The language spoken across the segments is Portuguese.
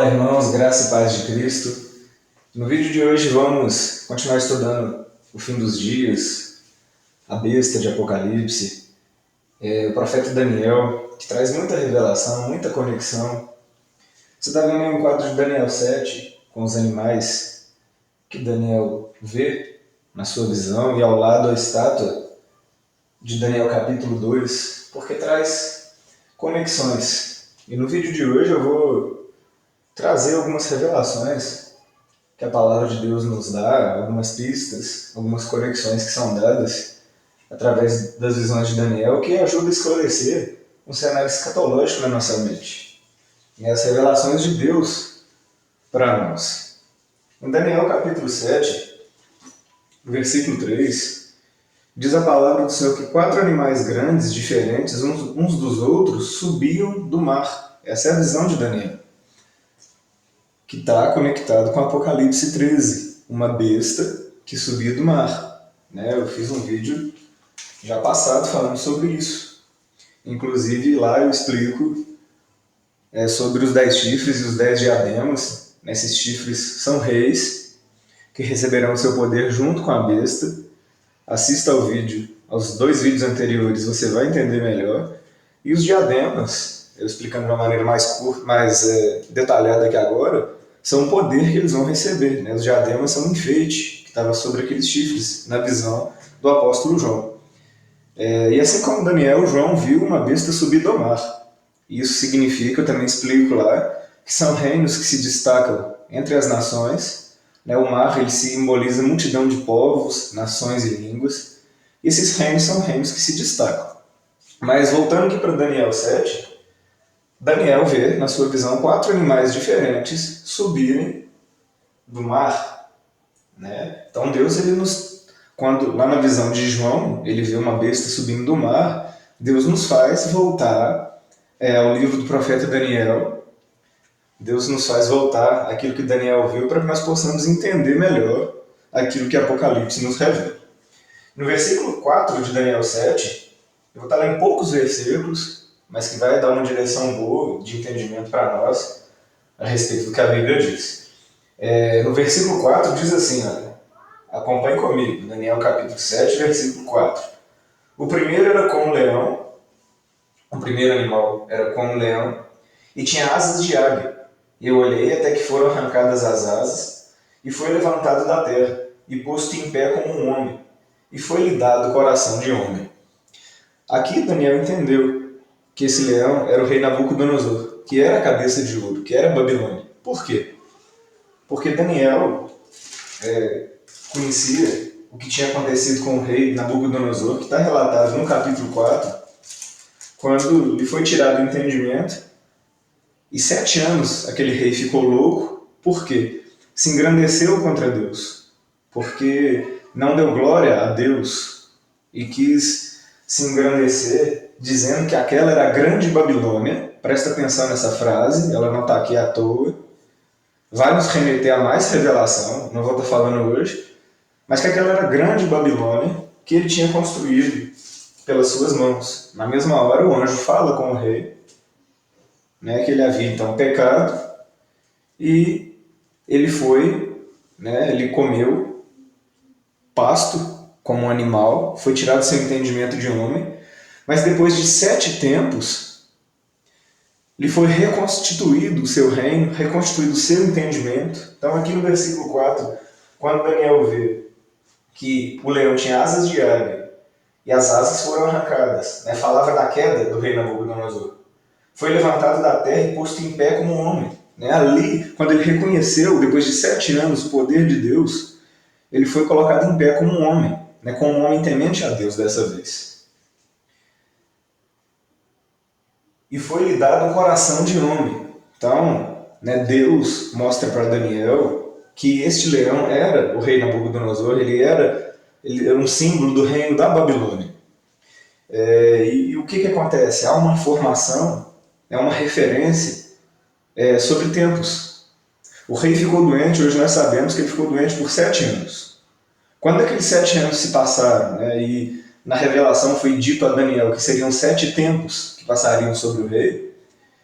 Fala, irmãos, graça e paz de Cristo. No vídeo de hoje vamos continuar estudando o fim dos dias, a besta de Apocalipse, o profeta Daniel, que traz muita revelação, muita conexão. Você está vendo aí um quadro de Daniel 7, com os animais que Daniel vê na sua visão, e ao lado a estátua de Daniel capítulo 2, porque traz conexões. E no vídeo de hoje eu vou trazer algumas revelações que a palavra de Deus nos dá, algumas pistas, algumas conexões que são dadas através das visões de Daniel, que ajudam a esclarecer um cenário escatológico na nossa mente. E as revelações de Deus para nós. Em Daniel capítulo 7, versículo 3, diz a palavra do Senhor que 4 animais grandes, diferentes uns dos outros, subiam do mar. Essa é a visão de Daniel, que está conectado com Apocalipse 13, uma besta que subia do mar. Eu fiz um vídeo já passado falando sobre isso. Inclusive lá eu explico sobre os 10 chifres e os 10 diademas. Esses chifres são reis que receberão seu poder junto com a besta. Assista ao vídeo, aos 2 vídeos anteriores, você vai entender melhor. E os diademas, eu explicando de uma maneira mais detalhada aqui agora, são um poder que eles vão receber. Os diademas são um enfeite que estava sobre aqueles chifres, na visão do apóstolo João. E assim como Daniel, João viu uma besta subir do mar. Isso significa, eu também explico lá, que são reinos que se destacam entre as nações. O mar ele simboliza multidão de povos, nações e línguas. E esses reinos são reinos que se destacam. Mas voltando aqui para Daniel 7, Daniel vê, na sua visão, 4 animais diferentes subirem do mar. Então Deus, quando lá na visão de João, ele vê uma besta subindo do mar, Deus nos faz voltar ao livro do profeta Daniel. Deus nos faz voltar àquilo que Daniel viu para que nós possamos entender melhor aquilo que Apocalipse nos revela. No versículo 4 de Daniel 7, eu vou estar lendo poucos versículos, mas que vai dar uma direção boa de entendimento para nós a respeito do que a Bíblia diz. No versículo 4 diz assim, acompanhe comigo, Daniel capítulo 7, versículo 4. O primeiro era como um leão, o primeiro animal era como um leão, e tinha asas de águia. E eu olhei até que foram arrancadas as asas, e foi levantado da terra, e posto em pé como um homem, e foi-lhe dado o coração de homem. Aqui Daniel entendeu que esse leão era o rei Nabucodonosor, que era a cabeça de ouro, que era a Babilônia. Por quê? Porque Daniel conhecia o que tinha acontecido com o rei Nabucodonosor, que está relatado no capítulo 4, quando lhe foi tirado o entendimento, e 7 anos aquele rei ficou louco. Por quê? Se engrandeceu contra Deus, porque não deu glória a Deus e quis se engrandecer, dizendo que aquela era a grande Babilônia. Presta atenção nessa frase, ela não está aqui à toa. Vai nos remeter a mais revelação, não vou estar falando hoje, mas que aquela era a grande Babilônia que ele tinha construído pelas suas mãos. Na mesma hora o anjo fala com o rei, que ele havia então pecado, e ele foi, ele comeu pasto como um animal, foi tirado seu entendimento de homem, mas depois de 7 tempos, lhe foi reconstituído o seu reino, reconstituído o seu entendimento. Então aqui no versículo 4, quando Daniel vê que o leão tinha asas de águia, e as asas foram arrancadas, falava da queda do rei Nabucodonosor, foi levantado da terra e posto em pé como um homem. Ali, quando ele reconheceu, depois de 7 anos, o poder de Deus, ele foi colocado em pé como um homem, como um homem temente a Deus dessa vez. E foi-lhe dado um coração de homem. Então, Deus mostra para Daniel que este leão era o rei Nabucodonosor, ele era um símbolo do reino da Babilônia. E o que acontece? Há uma informação, uma referência sobre tempos. O rei ficou doente, hoje nós sabemos que ele ficou doente por 7 anos. Quando aqueles 7 anos se passaram, e na revelação foi dito a Daniel que seriam 7 tempos que passariam sobre o rei,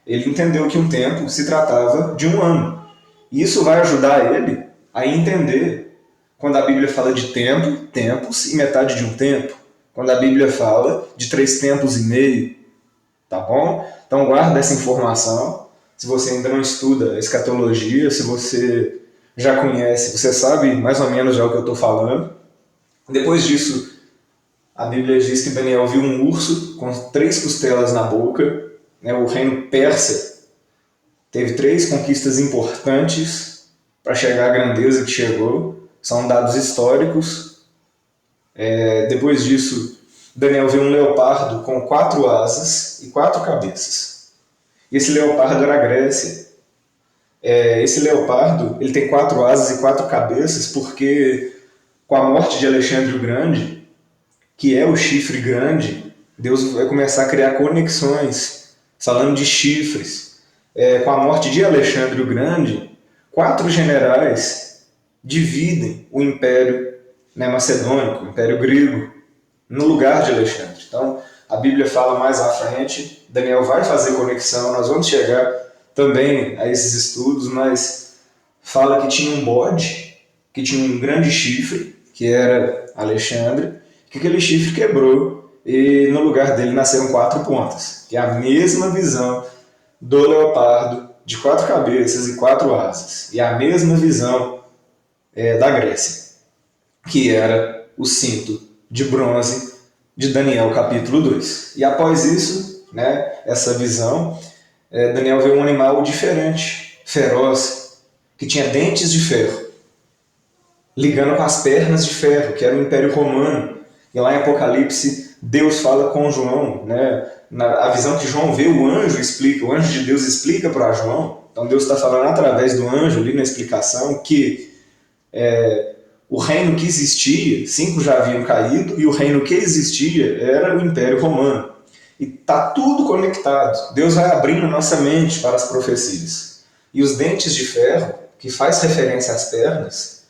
Ele entendeu que um tempo se tratava de um ano. E isso vai ajudar ele a entender quando a Bíblia fala de tempo, tempos e metade de um tempo. Quando a Bíblia fala de 3 tempos e meio, tá bom? Então guarda essa informação. Se você ainda não estuda escatologia, se você já conhece, você sabe mais ou menos já o que eu estou falando. Depois disso, a Bíblia diz que Daniel viu um urso com 3 costelas na boca. O reino persa teve 3 conquistas importantes para chegar à grandeza que chegou. São dados históricos. Depois disso, Daniel viu um leopardo com 4 asas e 4 cabeças. E esse leopardo era a Grécia. Esse leopardo ele tem 4 asas e 4 cabeças porque, com a morte de Alexandre o Grande, que é o chifre grande, Deus vai começar a criar conexões, falando de chifres. Com a morte de Alexandre o Grande, 4 generais dividem o Império Macedônico, o Império Grego, no lugar de Alexandre. Então, a Bíblia fala mais à frente, Daniel vai fazer conexão, nós vamos chegar também a esses estudos, mas fala que tinha um bode, que tinha um grande chifre, que era Alexandre, que aquele chifre quebrou e no lugar dele nasceram 4 pontas, que é a mesma visão do leopardo de 4 cabeças e 4 asas, e a mesma visão da Grécia, que era o cinto de bronze de Daniel capítulo 2. E após isso, essa visão, Daniel vê um animal diferente, feroz, que tinha dentes de ferro, ligando com as pernas de ferro, que era o Império Romano. E lá em Apocalipse, Deus fala com João, a visão que João vê, o anjo de Deus explica para João. Então Deus está falando através do anjo ali na explicação que o reino que existia, 5 já haviam caído, e o reino que existia era o Império Romano. E está tudo conectado. Deus vai abrindo nossa mente para as profecias. E os dentes de ferro, que faz referência às pernas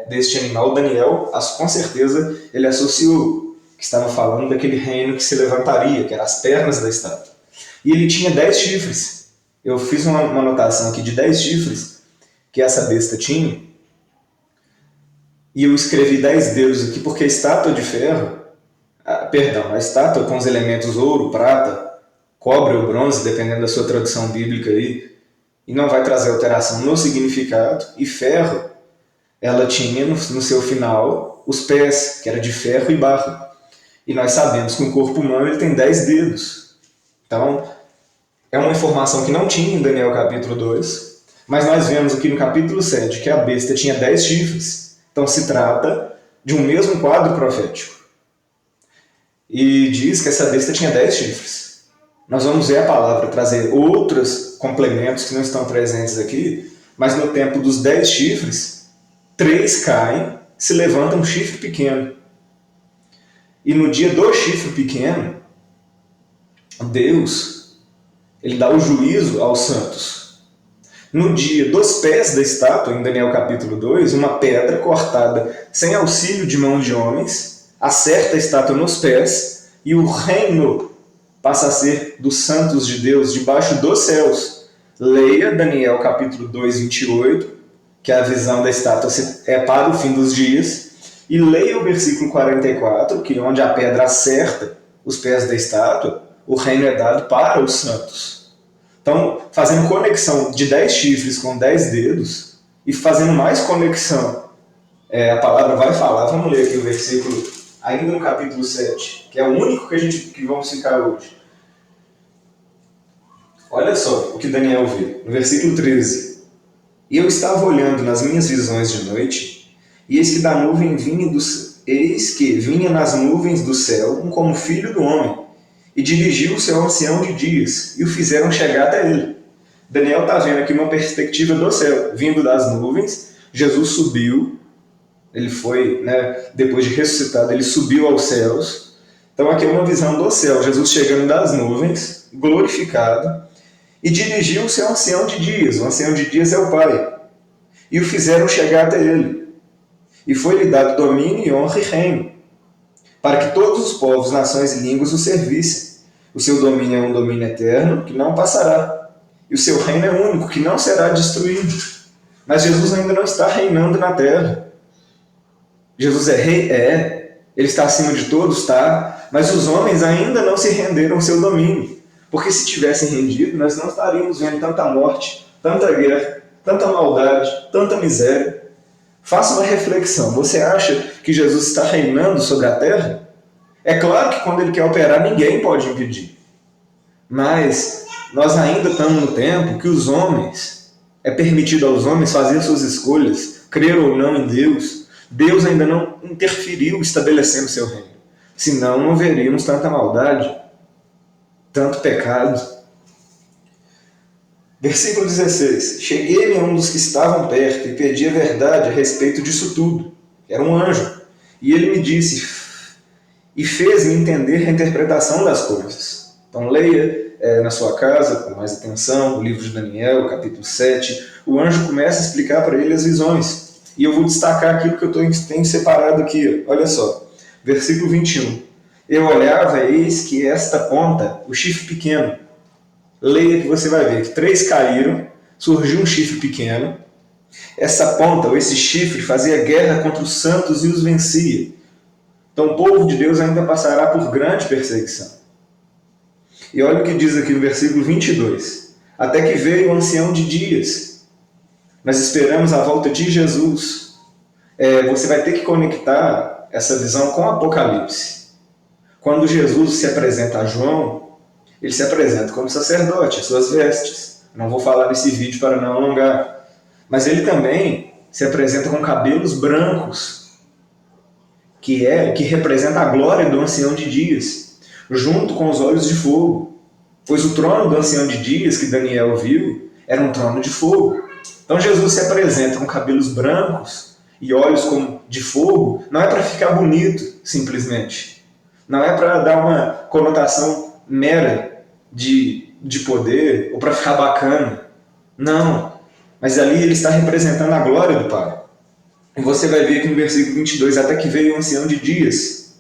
deste animal, Daniel, com certeza, ele associou que estava falando daquele reino que se levantaria, que eram as pernas da estátua. E ele tinha 10 chifres. Eu fiz uma anotação aqui de 10 chifres que essa besta tinha, e eu escrevi 10 dedos aqui porque a estátua de ferro, a estátua com os elementos ouro, prata, cobre ou bronze, dependendo da sua tradução bíblica aí, e não vai trazer alteração no significado, e ferro, ela tinha no seu final os pés, que era de ferro e barro. E nós sabemos que o corpo humano ele tem 10 dedos. Então, é uma informação que não tinha em Daniel capítulo 2, mas nós vemos aqui no capítulo 7 que a besta tinha 10 chifres. Então se trata de um mesmo quadro profético. E diz que essa besta tinha 10 chifres. Nós vamos ver a palavra trazer outros complementos que não estão presentes aqui, mas no tempo dos 10 chifres, 3 caem, se levanta um chifre pequeno. E no dia do chifre pequeno, Deus ele dá o juízo aos santos. No dia dos pés da estátua, em Daniel capítulo 2, uma pedra cortada sem auxílio de mãos de homens acerta a estátua nos pés e o reino passa a ser dos santos de Deus debaixo dos céus. Leia Daniel capítulo 2, 28, que a visão da estátua é para o fim dos dias, e leia o versículo 44, que onde a pedra acerta os pés da estátua, o reino é dado para os santos. Então, fazendo conexão de 10 chifres com 10 dedos, e fazendo mais conexão, a palavra vai falar, vamos ler aqui o versículo, ainda no capítulo 7, que é o único que vamos ficar hoje. Olha só o que Daniel vê, no versículo 13. E eu estava olhando nas minhas visões de noite, e eis que vinha nas nuvens do céu um como filho do homem, e dirigiu-se ao ancião de dias, e o fizeram chegar até ele. Daniel está vendo aqui uma perspectiva do céu, vindo das nuvens. Jesus subiu, ele foi, depois de ressuscitado, ele subiu aos céus. Então aqui é uma visão do céu, Jesus chegando das nuvens, glorificado, e dirigiu-se ao ancião de dias. O ancião de dias é o Pai. E o fizeram chegar até ele. E foi-lhe dado domínio e honra e reino, para que todos os povos, nações e línguas o servissem. O seu domínio é um domínio eterno, que não passará. e o seu reino é único, que não será destruído. Mas Jesus ainda não está reinando na terra. Jesus é rei? É. Ele está acima de todos? Está. Mas os homens ainda não se renderam ao seu domínio. Porque se tivessem rendido, nós não estaríamos vendo tanta morte, tanta guerra, tanta maldade, tanta miséria. Faça uma reflexão. Você acha que Jesus está reinando sobre a terra? É claro que quando ele quer operar, ninguém pode impedir. Mas nós ainda estamos no tempo que os homens, é permitido aos homens fazer suas escolhas, crer ou não em Deus. Deus ainda não interferiu estabelecendo seu reino. Senão não veríamos tanta maldade, tanto pecado. Versículo 16. Cheguei-me a um dos que estavam perto e pedi a verdade a respeito disso tudo. Era um anjo. E ele me disse, e fez-me entender a interpretação das coisas. Então leia na sua casa, com mais atenção, o livro de Daniel, capítulo 7. O anjo começa a explicar para ele as visões. E eu vou destacar aquilo que eu tenho separado aqui. Olha só. Versículo 21. Eu olhava, eis que esta ponta, o chifre pequeno. Leia que você vai ver que 3 caíram, surgiu um chifre pequeno. Essa ponta, ou esse chifre, fazia guerra contra os santos e os vencia. Então o povo de Deus ainda passará por grande perseguição. E olha o que diz aqui no versículo 22. Até que veio o ancião de dias. Nós esperamos a volta de Jesus. Você vai ter que conectar essa visão com o Apocalipse. Quando Jesus se apresenta a João, ele se apresenta como sacerdote, as suas vestes. Não vou falar nesse vídeo para não alongar. Mas ele também se apresenta com cabelos brancos, que representa a glória do ancião de dias, junto com os olhos de fogo. Pois o trono do ancião de dias que Daniel viu era um trono de fogo. Então Jesus se apresenta com cabelos brancos e olhos como de fogo, não é para ficar bonito, simplesmente. Não é para dar uma conotação mera de poder ou para ficar bacana. Não. Mas ali ele está representando a glória do Pai. E você vai ver aqui no versículo 22, até que veio o ancião de dias.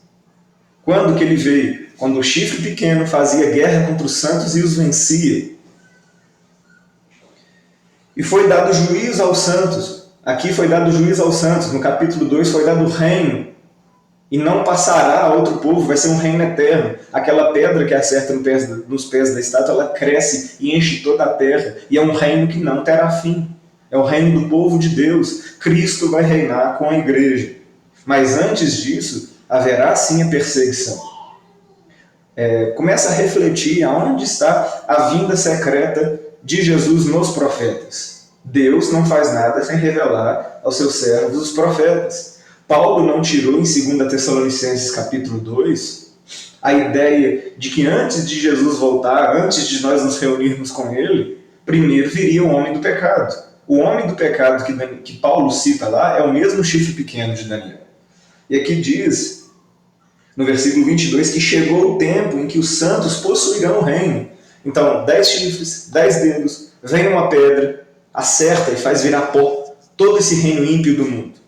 Quando que ele veio? Quando o chifre pequeno fazia guerra contra os santos e os vencia. E foi dado juízo aos santos. Aqui foi dado juízo aos santos. No capítulo 2 foi dado o reino. E não passará a outro povo, vai ser um reino eterno. Aquela pedra que acerta nos pés da estátua, ela cresce e enche toda a terra. E é um reino que não terá fim. É o reino do povo de Deus. Cristo vai reinar com a igreja. Mas antes disso, haverá sim a perseguição. Começa a refletir aonde está a vinda secreta de Jesus nos profetas. Deus não faz nada sem revelar aos seus servos os profetas. Paulo não tirou em 2 Tessalonicenses capítulo 2 a ideia de que antes de Jesus voltar, antes de nós nos reunirmos com ele, primeiro viria o homem do pecado. O homem do pecado que Paulo cita lá é o mesmo chifre pequeno de Daniel. E aqui diz, no versículo 22, que chegou o tempo em que os santos possuirão o reino. Então, 10 chifres, 10 dedos, vem uma pedra, acerta e faz virar pó todo esse reino ímpio do mundo.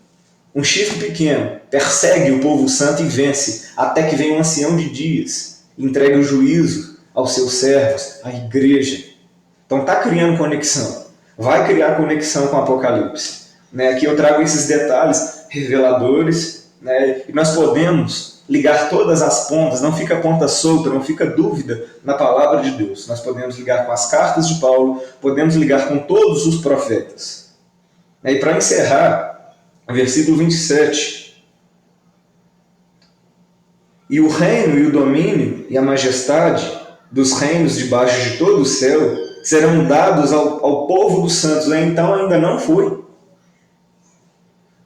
Um chifre pequeno persegue o povo santo e vence, até que venha um ancião de dias e entregue o juízo aos seus servos, à igreja. Então está criando conexão. Vai criar conexão com o Apocalipse. Aqui eu trago esses detalhes reveladores, e nós podemos ligar todas as pontas, não fica ponta solta, não fica dúvida na palavra de Deus. Nós podemos ligar com as cartas de Paulo, podemos ligar com todos os profetas. E para encerrar, versículo 27. E o reino e o domínio e a majestade dos reinos debaixo de todo o céu serão dados ao povo dos santos. Então ainda não foi.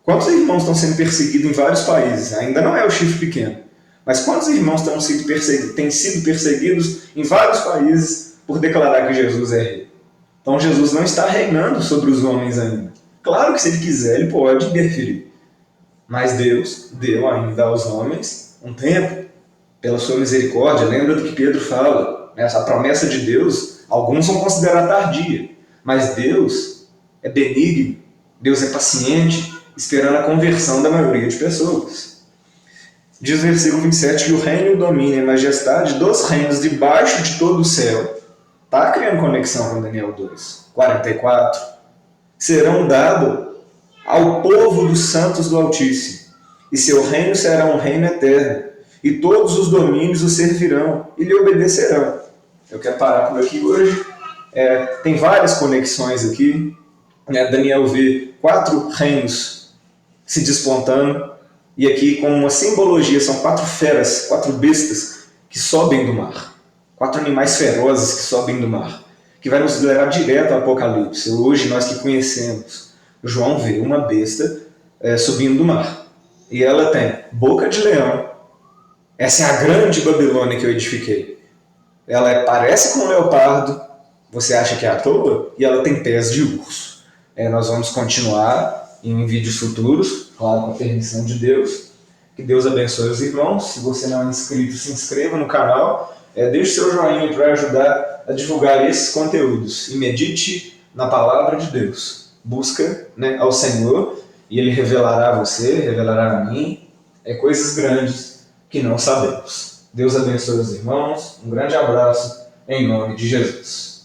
Quantos irmãos estão sendo perseguidos em vários países? Ainda não é o chifre pequeno. Mas quantos irmãos têm sido perseguidos em vários países por declarar que Jesus é rei? Então Jesus não está reinando sobre os homens ainda. Claro que se ele quiser, ele pode interferir. Mas Deus deu ainda aos homens um tempo, pela sua misericórdia. Lembra do que Pedro fala. Essa promessa de Deus, alguns vão considerar tardia. Mas Deus é benigno, Deus é paciente, esperando a conversão da maioria de pessoas. Diz o versículo 27 que o reino, o domínio e a majestade dos reinos debaixo de todo o céu Está criando conexão com Daniel 2, 44. Serão dados ao povo dos santos do Altíssimo, e seu reino será um reino eterno, e todos os domínios o servirão e lhe obedecerão. Eu quero parar por aqui hoje. Tem várias conexões aqui. Daniel vê 4 reinos se despontando, e aqui com uma simbologia, são 4 feras, 4 bestas que sobem do mar. 4 animais ferozes que sobem do mar, que vai nos levar direto ao Apocalipse. Hoje, nós que conhecemos, João vê uma besta subindo do mar. E ela tem boca de leão. Essa é a grande Babilônia que eu edifiquei. Ela parece com um leopardo, você acha que é à toa, e ela tem pés de urso. Nós vamos continuar em vídeos futuros, claro, com a permissão de Deus. Que Deus abençoe os irmãos. Se você não é inscrito, se inscreva no canal. Deixe seu joinha para ajudar a divulgar esses conteúdos. E medite na palavra de Deus. Busca ao Senhor e Ele revelará a você, revelará a mim, coisas grandes que não sabemos. Deus abençoe os irmãos. Um grande abraço em nome de Jesus.